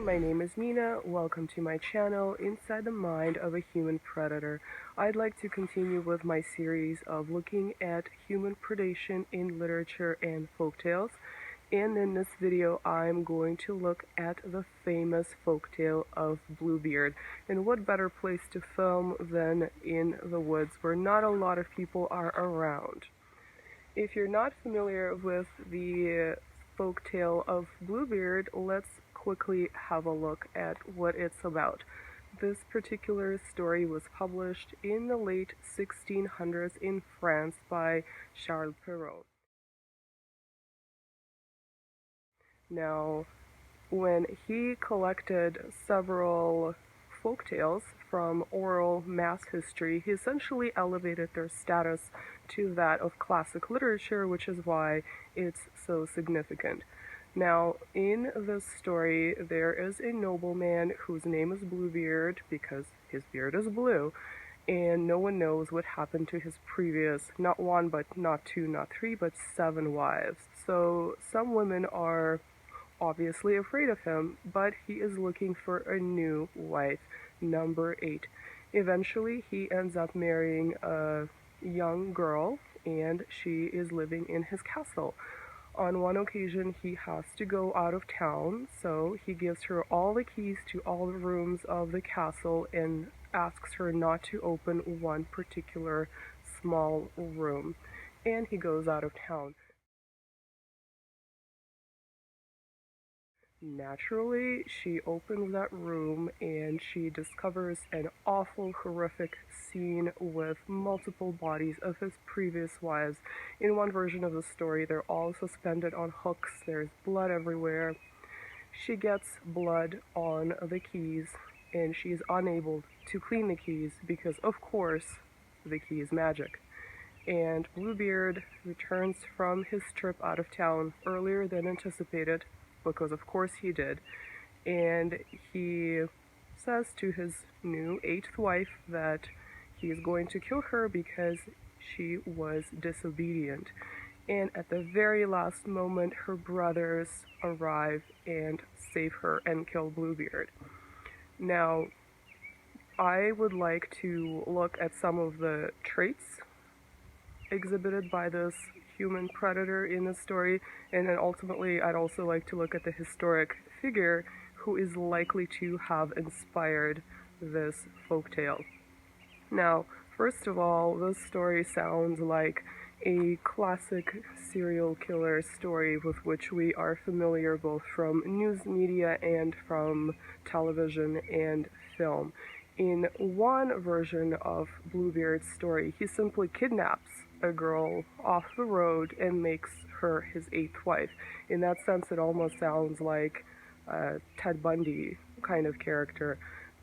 my name is Nina. Welcome to my channel, Inside the Mind of a Human Predator. I'd like to continue with my series of looking at human predation in literature and folktales. And in this video, I'm going to look at the famous folktale of Bluebeard. And what better place to film than in the woods, where not a lot of people are around. If you're not familiar with the folktale of Bluebeard, let's quickly have a look at what it's about. This particular story was published in the late 1600s in France by Charles Perrault. Now, when he collected several folktales from oral mass history, he essentially elevated their status to that of classic literature, which is why it's so significant. Now, in this story, there is a nobleman whose name is Bluebeard because his beard is blue, and no one knows what happened to his previous, not one, but not two, not three, but 7 wives. So some women are obviously afraid of him, but he is looking for a new wife, number 8. Eventually, he ends up marrying a young girl, and she is living in his castle. On one occasion, he has to go out of town, so he gives her all the keys to all the rooms of the castle and asks her not to open one particular small room. And he goes out of town. Naturally, she opens that room and she discovers an awful, horrific scene with multiple bodies of his previous wives. In one version of the story, they're all suspended on hooks, there's blood everywhere. She gets blood on the keys and she's unable to clean the keys because, of course, the key is magic. And Bluebeard returns from his trip out of town earlier than anticipated, because of course he did, and he says to his new 8th wife that he is going to kill her because she was disobedient. And at the very last moment, her brothers arrive and save her and kill Bluebeard. Now, I would like to look at some of the traits exhibited by this human predator in the story, and then ultimately I'd also like to look at the historic figure who is likely to have inspired this folktale. Now, first of all, this story sounds like a classic serial killer story with which we are familiar both from news media and from television and film. In one version of Bluebeard's story, he simply kidnaps a girl off the road and makes her his 8th wife. In that sense, it almost sounds like a Ted Bundy kind of character.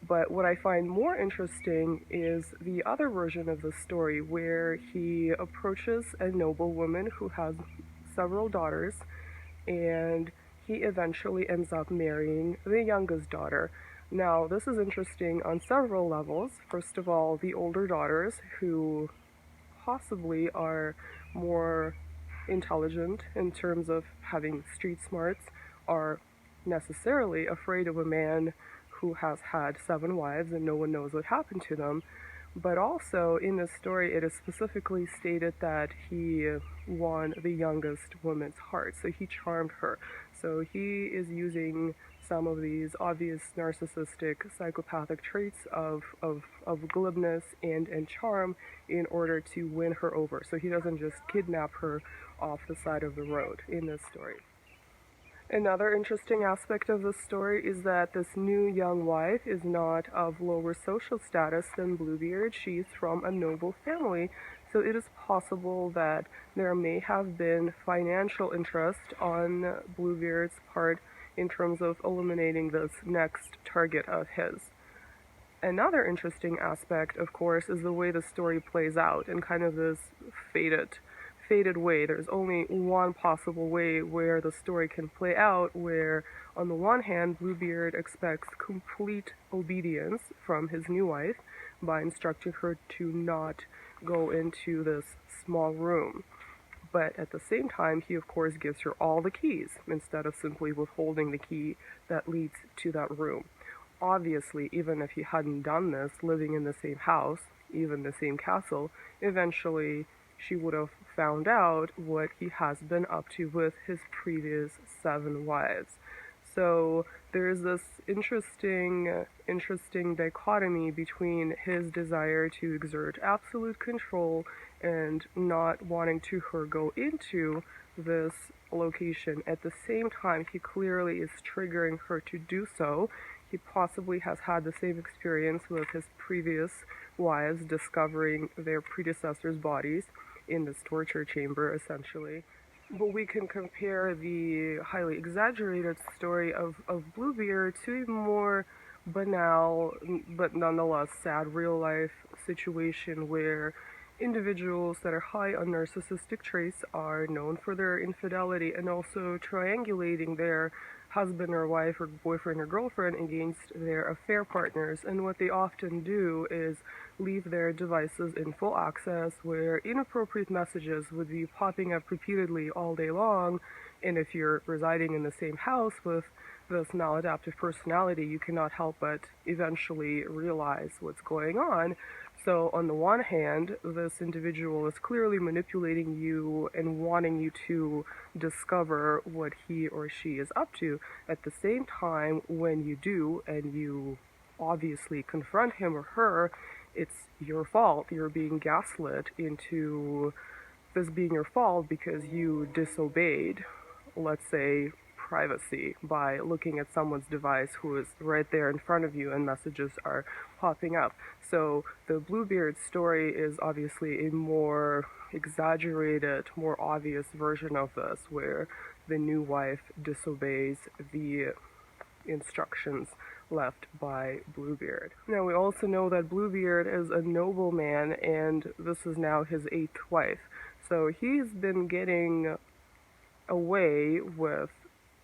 But what I find more interesting is the other version of the story, where he approaches a noblewoman who has several daughters, and he eventually ends up marrying the youngest daughter. Now, this is interesting on several levels. First of all, the older daughters, who possibly are more intelligent in terms of having street smarts, are necessarily afraid of a man who has had 7 wives and no one knows what happened to them. But also, in this story, it is specifically stated that he won the youngest woman's heart, so he charmed her. So he is using some of these obvious narcissistic, psychopathic traits of glibness and charm in order to win her over. So he doesn't just kidnap her off the side of the road in this story. Another interesting aspect of this story is that this new young wife is not of lower social status than Bluebeard. She's from a noble family, so it is possible that there may have been financial interest on Bluebeard's part in terms of eliminating this next target of his. Another interesting aspect, of course, is the way the story plays out in kind of this fated way. There's only one possible way where the story can play out, where on the one hand, Bluebeard expects complete obedience from his new wife by instructing her to not go into this small room. But at the same time, he of course gives her all the keys instead of simply withholding the key that leads to that room. Obviously, even if he hadn't done this, living in the same house, even the same castle, eventually she would have found out what he has been up to with his previous 7 wives. So there's this interesting dichotomy between his desire to exert absolute control and not wanting to her go into this location. At the same time, he clearly is triggering her to do so. He possibly has had the same experience with his previous wives, discovering their predecessors' bodies in this torture chamber, essentially. But we can compare the highly exaggerated story of Bluebeard to a more banal, but nonetheless sad real-life situation where individuals that are high on narcissistic traits are known for their infidelity and also triangulating their husband or wife or boyfriend or girlfriend against their affair partners. And what they often do is leave their devices in full access where inappropriate messages would be popping up repeatedly all day long. And if you're residing in the same house with this maladaptive personality, you cannot help but eventually realize what's going on. So on the one hand, this individual is clearly manipulating you and wanting you to discover what he or she is up to. At the same time, when you do and you obviously confront him or her, it's your fault. You're being gaslit into this being your fault because you disobeyed, let's say, privacy by looking at someone's device who is right there in front of you and messages are popping up. So the Bluebeard story is obviously a more exaggerated, more obvious version of this, where the new wife disobeys the instructions left by Bluebeard. Now we also know that Bluebeard is a nobleman and this is now his 8th wife. So he's been getting away with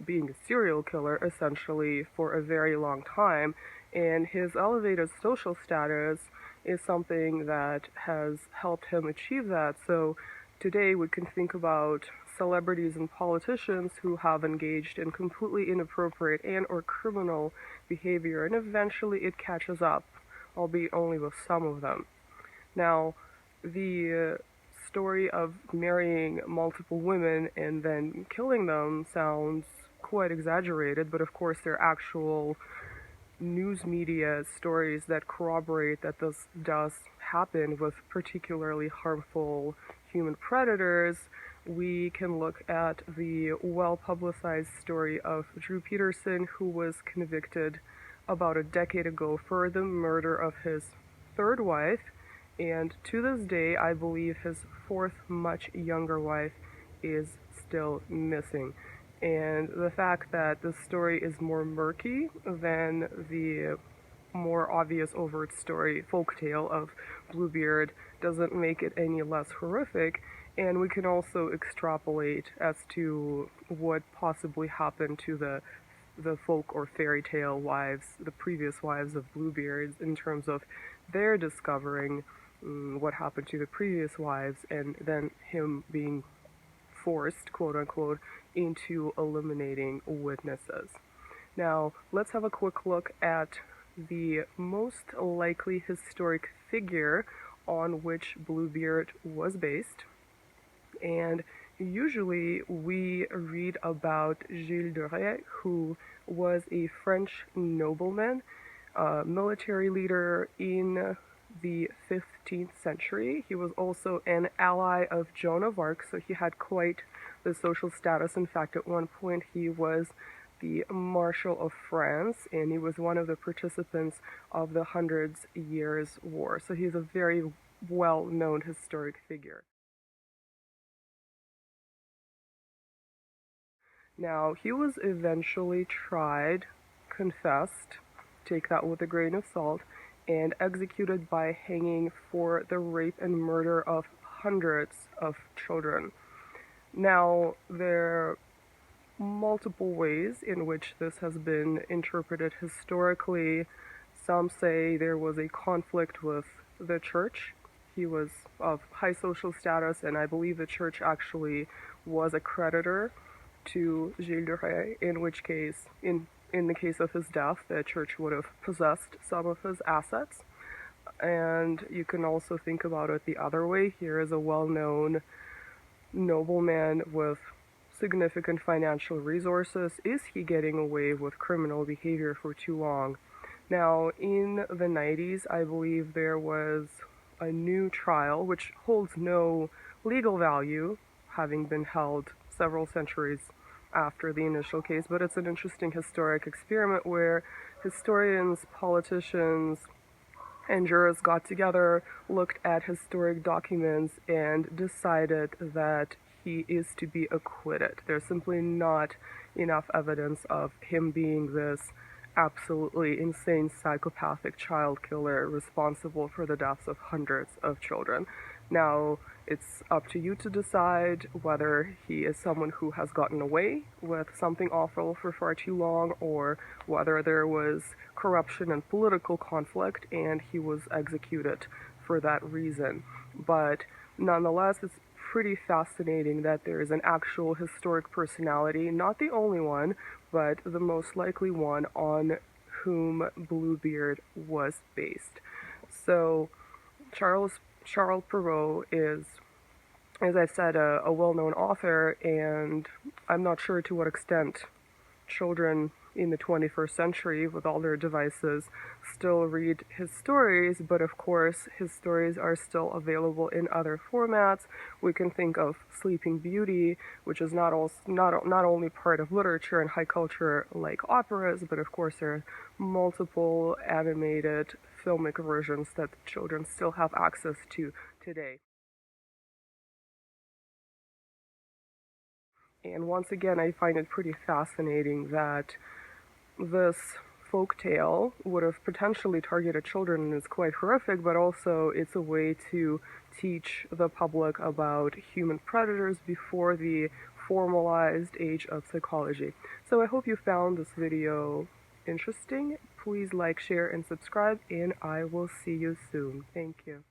being a serial killer essentially for a very long time, and his elevated social status is something that has helped him achieve that. So today we can think about celebrities and politicians who have engaged in completely inappropriate and or criminal behavior, and eventually it catches up, albeit only with some of them. Now, the story of marrying multiple women and then killing them sounds quite exaggerated, but of course there are actual news media stories that corroborate that this does happen with particularly harmful human predators. We can look at the well-publicized story of Drew Peterson, who was convicted about a decade ago for the murder of his 3rd wife, and to this day I believe his 4th, much younger wife is still missing. And the fact that this story is more murky than the more obvious overt story, folktale of Bluebeard doesn't make it any less horrific, and we can also extrapolate as to what possibly happened to the folk or fairy tale wives, the previous wives of Bluebeard, in terms of their discovering what happened to the previous wives and then him being forced, quote unquote, into eliminating witnesses. Now, let's have a quick look at the most likely historic figure on which Bluebeard was based. And usually we read about Gilles de Rais, who was a French nobleman, military leader in the 15th century. He was also an ally of Joan of Arc, so he had quite the social status. In fact, at one point he was the Marshal of France, and he was one of the participants of the Hundred Years' War. So he's a very well-known historic figure. Now, he was eventually tried, confessed, take that with a grain of salt, and executed by hanging for the rape and murder of hundreds of children. Now, there are multiple ways in which this has been interpreted historically. Some say there was a conflict with the church. He was of high social status, and I believe the church actually was a creditor to Gilles de Rais, in which case, in the case of his death, the church would have possessed some of his assets. And you can also think about it the other way. Here is a well-known nobleman with significant financial resources. Is he getting away with criminal behavior for too long? Now, in the 90s, I believe there was a new trial which holds no legal value, having been held several centuries after the initial case, but it's an interesting historic experiment where historians, politicians, and jurors got together, looked at historic documents, and decided that he is to be acquitted. There's simply not enough evidence of him being this absolutely insane psychopathic child killer responsible for the deaths of hundreds of children. Now, it's up to you to decide whether he is someone who has gotten away with something awful for far too long, or whether there was corruption and political conflict and he was executed for that reason. But nonetheless, it's pretty fascinating that there is an actual historic personality, not the only one, but the most likely one on whom Bluebeard was based. So Charles Perrault is, as I said, a well-known author, and I'm not sure to what extent children in the 21st century, with all their devices, still read his stories, but of course his stories are still available in other formats. We can think of Sleeping Beauty, which is not only part of literature and high culture like operas, but of course there are multiple animated filmic versions that children still have access to today. And once again, I find it pretty fascinating that this folktale would have potentially targeted children and is quite horrific, but also it's a way to teach the public about human predators before the formalized age of psychology. So I hope you found this video interesting. Please like, share, and subscribe, and I will see you soon. Thank you.